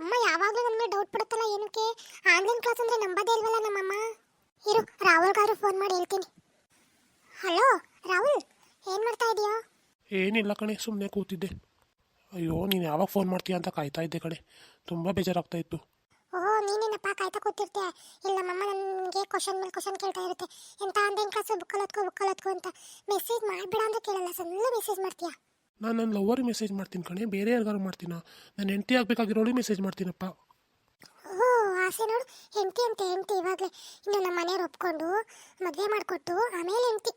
ಅಮ್ಮ ಯಾವಾಗಲೂ ನನ್ನ ಮೇಲೆ ಡೌಟ್ ಪಡುತ್ತಲ್ಲ ಏನಕ್ಕೆ. ಆನ್ಲೈನ್ ಕ್ಲಾಸ್ ಅಂದರೆ ನಂಬೋದೇ ಇಲ್ವಲ್ಲ ನಮ್ಮಮ್ಮ. ಇರು ರಾಹುಲ್ಗಾದ್ರು ಫೋನ್ ಮಾಡಿ ಹೇಳ್ತೀನಿ. ಹಲೋ ರಾಹುಲ್, ಏನು ಮಾಡ್ತಾ ಇದೀಯಾ? ಏನಿಲ್ಲ ಕಣೆ, ಸುಮ್ಮನೆ ಕೂತಿದ್ದೆ. ಅಯ್ಯೋ, ನೀನು ಯಾವಾಗ ಫೋನ್ ಮಾಡ್ತೀಯ ಅಂತ ಕಾಯ್ತಾ ಇದ್ದೆ ಕಣೆ. ತುಂಬ ಬೇಜಾರಾಗ್ತಾ ಇತ್ತು. ಓಹೋ, ನೀನೇನಪ್ಪ ಕಾಯ್ತಾ ಕೂತಿರ್ತೀಯ. ಇಲ್ಲ ನಮ್ಮಮ್ಮ ನನಗೆ ಕ್ವಶನ್ ಮೇಲೆ ಕ್ವಶನ್ ಕೇಳ್ತಾ ಇರುತ್ತೆ. ಎಂತ ಆನ್ಲೈನ್ ಕ್ಲಾಸು ಬುಕ್ಕಲತ್ಕೋ ಅಂತ. ಮೆಸೇಜ್ ಮಾಡಿಬಿಡ ಅಂತ ಕೇಳಲ್ಲ, ಸುಮ್ಮನೆ ಮೆಸೇಜ್ ಮಾಡ್ತೀಯಾ? ನಾನು ನನ್ನ ಲವರಿಗೆ ಮೆಸೇಜ್ ಮಾಡ್ತೀನಿ ಕಣೆ, ಬೇರೆ ಯಾರಿಗಾರು ಮಾಡ್ತೀನ? ನಾನು ಹೆಂಡತಿ ಆಗಬೇಕಾಗಿರೋಳಿಗೆ ಮೆಸೇಜ್ ಮಾಡ್ತೀನಪ್ಪ. ಓ ಆಸೆ ನೋಡು, ಹೆಂಡತಿ ಇವಾಗಲೇ. ಇನ್ನು ನಮ್ಮ ಮನೆಯವ್ರು ಒಪ್ಕೊಂಡು ಮದುವೆ ಮಾಡಿಕೊಟ್ಟು ಆಮೇಲೆ ಹೆಂಡತಿ.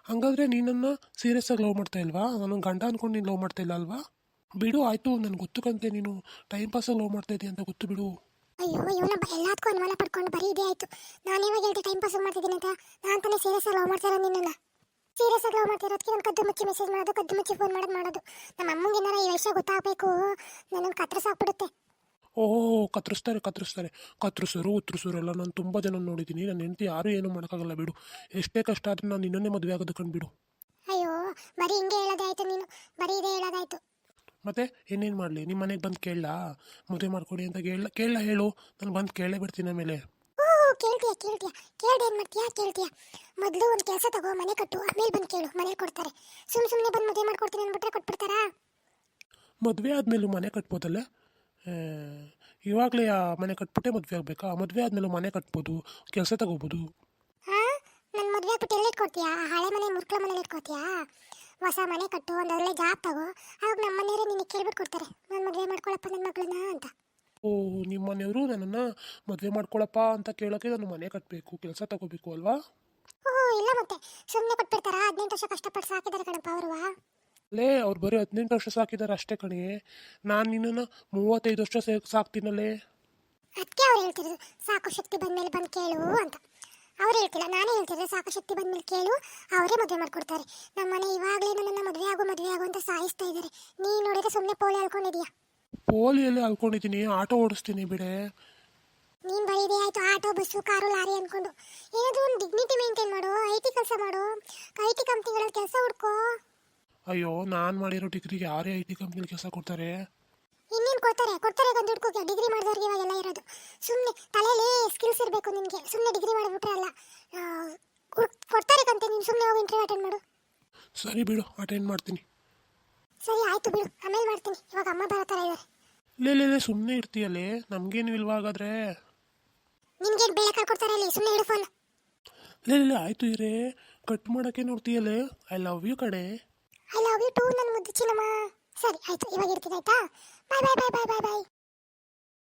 ಹಂಗಾದ್ರೆ ನೀನನ್ನು ಸೀರಿಯಸ್ ಆಗಿ ಲವ್ ಮಾಡ್ತಾ ಇಲ್ವಾ? ನಾನು ಗಂಡ ಅಂದ್ಕೊಂಡು ನೀನು ಲವ್ ಮಾಡ್ತಾ ಇಲ್ಲ ಅಲ್ವಾ? ಬಿಡು, ಆಯಿತು, ನನಗೆ ಗೊತ್ತು ಕಂತೆ ನೀನು ಟೈಮ್ ಪಾಸಾಗಿ ಲವ್ ಮಾಡ್ತಾ ಇದ್ದೀಯ ಅಂತ ಗೊತ್ತು, ಬಿಡು. ಅಯ್ಯೋ ಇವನ ಎಲ್ಲದಕ್ಕೂ ಅನುಮಾನ ಪಡ್ಕೊಂಡು ಬರೀ ಇದೇ ಆಯಿತು. ನಾನು ಇವಾಗ ಹೇಳ್ತಿ ಟೈಮ್ ಪಾಸ್ ಮಾಡ್ತಿದ್ದೀನಿ ಅಂತ. ನಾನು ತಾನೇ ಸೀರಿಯಸ್ ಆಗಿ ಲವ್ ಮಾಡ್ತಾ ಇರೋ ನಿನ್ನನ್ನು. ಸೀರಿಯಸ್ ಆಗಿ ಲವ್ ಮಾಡ್ತಿರೋದಕ್ಕೆ ನಾನು ಕದ್ದು ಮುಚ್ಚಿ ಮೆಸೇಜ್ ಮಾಡೋದು, ಕದ್ದು ಮುಚ್ಚಿ ಫೋನ್ ಮಾಡೋದು. ನಮ್ಮ ಅಮ್ಮಂಗೆ ಏನಾರ ಈ ವಿಷಯ ಗೊತ್ತಾಗಬೇಕು, ನನ್ನನ್ನು ಕತ್ರಸಾಕ್ಬಿಡುತ್ತೆ. ಓಹೋ, ಕತ್ತರಿಸ್ತಾರೆ. ಉತ್ತರಿಸೋರು ಎಲ್ಲ ನಾನು ತುಂಬ ಜನ ನೋಡಿದ್ದೀನಿ. ನನ್ನ ಹೆಂಡತಿ ಯಾರೂ ಏನೂ ಮಾಡೋಕ್ಕಾಗಲ್ಲ, ಬಿಡು. ಎಷ್ಟೇ ಕಷ್ಟ ಆದರೂ ನಾನು ಇನ್ನೊಂದೇ ಮದುವೆ ಆಗೋದು ಕಂಡುಬಿಡು. ಅಯ್ಯೋ ಬರೀ ಹಿಂಗೆ ಹೇಳೋದಾಯ್ತು, ನೀನು ಬರೀ ಇದೇ ಹೇಳೋದಾಯ್ತು. ಮತ್ತೆ ಇನ್ನೇನು ಮಾಡಲಿ? ನಿಮ್ಮ ಮನೆಗೆ ಬಂದು ಕೇಳಲಾ ಮದುವೆ ಮಾಡ್ಕೊಡಿ ಅಂತ? ಕೇಳಲ್ಲ ಹೇಳು, ನಾನು ಬಂದು ಕೇಳೇ ಬಿಡ್ತೀನಿ ಆಮೇಲೆ. ಓಹ್ ಕೇಳ್ತೀಯ ಕೇಳ್ದೆ ಏನು ಮಾಡ್ತೀಯಾ? ಕೇಳ್ತೀಯ ಮೊದಲು ಒಂದು ಕೆಲಸ ತಗೋ, ಮನೆ ಕಟ್ಟು, ಆಮೇಲೆ ಬಂದು ಕೇಳು, ಮನೇಲಿ ಕೊಡ್ತಾರೆ. ಸುಮ್ಮನೆ ಬಂದು ಮದುವೆ ಮಾಡ್ಕೊಡ್ತೀನಿ ಅಂದ್ಬಿಟ್ರೆ ಕೊಟ್ಬಿಡ್ತಾರಾ? ಮದುವೆ ಆದಮೇಲೂ ಮನೆ ಕಟ್ಬೋದಲ್ಲ? ಇವಾಗಲೇ ಮನೆ ಕಟ್ಬಿಟ್ಟೆ ಮದುವೆ ಆಗಬೇಕಾ? ಮದುವೆ ಆದಮೇಲೂ ಮನೆ ಕಟ್ಬೋದು, ಕೆಲಸ ತಗೋಬೋದು. ಹಾಂ, ನನ್ನ ಮದುವೆ ಆಗ್ಬಿಟ್ಟು ಎಲ್ಲಿ ಇಟ್ಕೊಡ್ತೀಯಾ? ಹಳೆ ಮನೆ ಮುರ್ಕಳ ಮನೇಲಿ ಇಟ್ಕೊತೀಯಾ? ಹೊಸ ಮನೆ ಕಟ್ಟು, ಒಂದು ಒಳ್ಳೆ ಜಾಬ್ ತಗೋ, ಆವಾಗ ನಮ್ಮ ಮನೆಯವರೇ ನಿನಗೆ ಕೇಳ್ಬಿಟ್ಟು ಕೊಡ್ತಾರೆ, ನಾನು ಮದುವೆ ಮಾಡ್ಕೊಳಪ್ಪ ನನ್ನ ಮಗಳನ್ನ ಅಂತ. ಓ, ನಿಮ್ಮ ಮನೆಯವರು ನನ್ನನ್ನು ಮದುವೆ ಮಾಡ್ಕೊಳಪ್ಪ ಅಂತ ಕೇಳೋಕ್ಕೆ ನಾನು ಮನೆ ಕಟ್ಟಬೇಕು, ಕೆಲಸ ತಗೋಬೇಕು ಅಲ್ವಾ? ಓಹ್ ಇಲ್ಲ ಮತ್ತೆ ಸುಮ್ಮನೆ ಕೊಟ್ಬಿಡ್ತಾರಾ? 18 ವರ್ಷ ಕಷ್ಟಪಟ್ಟು ಸಾಕಿದ್ದಾರೆ ಕಣಪ್ಪ ಅವರುವಾ. ಅವ್ರು ಬರೀ 18 ವರ್ಷ ಸಾಕಿದ್ದಾರೆ ಅಷ್ಟೇ ಕಣೆ. ನಾನು ನಿನ್ನನ್ನು 35 ವರ್ಷ ಸಾಕ್ತೀನಲ್ಲೇ. ಅದಕ್ಕೆ ಅವ್ರು ಹೇಳ್ತಿರೋದು ಸಾಕು ಶಕ್ತಿ ಬಂದಮೇಲೆ ಬಂದು ಕೇಳು ಅಂತ. ಅವ್ರು ಹೇಳ್ತಿಲ್ಲ, ನಾನೇ ಹೇಳ್ತಿದ್ದೆ ಸಾಕು ಶಕ್ತಿ ಬಂದಮೇಲೆ ಕೇಳು, ಅವರೇ ಮದುವೆ ಮಾಡ್ಕೊಡ್ತಾರೆ. ನಮ್ಮ ಮನೆ ಇವಾಗಲೇ ನನ್ನನ್ನು ಮದುವೆ ಆಗು ಅಂತ ಸಾಯಿಸ್ತಾ ಇದ್ದಾರೆ. ನೀನು ನೋಡಿದ್ರೆ ಸುಮ್ಮನೆ ಪೋಲಿ ಅಲ್ಕೊಂಡಿದ್ಯಾ? ಪೋಲಿಯಲ್ಲಿ ಅಲ್ಕೊಂಡಿದ್ದೀನಿ, ಆಟೋ ಓಡಿಸ್ತೀನಿ ಬಿಡೆ. ನೀನು ಬರೀ ಇದೇ ಆಯಿತು, ಆಟೋ ಬಸ್ಸು ಕಾರು ಲಾರಿ ಅಂದ್ಕೊಂಡು. ಏನಾದರೂ ಒಂದು ಡಿಗ್ನಿಟಿ ಮೇಂಟೈನ್ ಮಾಡು, IT ಕೆಲಸ ಮಾಡು, IT ಕಂಪ್ನಿಗಳಲ್ಲಿ ಕೆಲಸ ಹುಡ್ಕೋ. ಅಯ್ಯೋ, ನಾನು ಮಾಡಿರೋ ಡಿಗ್ರಿಗೆ ಯಾರೇ IT ಕಂಪ್ನಿಲಿ ಕೆಲಸ ಕೊಡ್ತಾರೆ? ಇನ್ನೇನು ಕೊಡ್ತಾರೆ ಗಂಡು ಹುಡ್ಕೋಕೆ. ಡಿಗ್ರಿ ಮಾಡಿದವ್ರಿಗೆ ಇವಾಗೆಲ್ಲ ಇರೋದು. ಸುಮ್ಮನೆ ತಲೆಯಲ್ಲಿ ಸ್ಕಿಲ್ಸ್ ಇರಬೇಕು ನಿನಗೆ. ಸುಮ್ಮನೆ ಡಿಗ್ರಿ ಮಾಡಿಬಿಟ್ರೆ ಅಲ್ಲ, ಕೊಡ್ತಾರೆ ಕಂತೆ. ನೀನು ಸುಮ್ಮನೆ ಹೋಗಿ ಇಂಟರ್ವ್ಯೂ ಅಟೆಂಡ್ ಮಾಡು. ಸರಿ ಬಿಡು, ಅಟೆಂಡ್ ಮಾಡ್ತೀನಿ. ಸರಿ ಆಯಿತು ಬಿಡು, ಆಮೇಲೆ ಮಾಡ್ತೀನಿ. ಇವಾಗ ಅಮ್ಮ ಬರತ್ತಾರೆ ಇದ್ದಾರೆ. ಲೇ ಸುಮ್ಮನೆ ಇರ್ತೀಯಲ್ಲೇ, ನಮಗೇನು ಇಲ್ವಾ ಹಾಗಾದ್ರೆ? ನಿನ್ಗೇನು ಬೇಳೆ ಕಳ್ಕೊಡ್ತಾರೆ ಅಲ್ಲಿ, ಸುಮ್ಮನೆ ಇಡು ಫೋನ್. ಆಯಿತು ಇರೇ, ಕಟ್ ಮಾಡೋಕ್ಕೆ ನೋಡ್ತೀಯಲ್ಲೇ. ಐ ಲವ್ ಯು ಕಡೆ. ಐ ಲವ್ ಯು ಟೂ ನನ್ನ ಮುದ್ದು ಚಿನ್ನಮ್ಮ. ಸರಿ ಆಯಿತು, ಇವಾಗ ಇರ್ತೀನಿ ಆಯಿತಾ? ಬಾಯ್.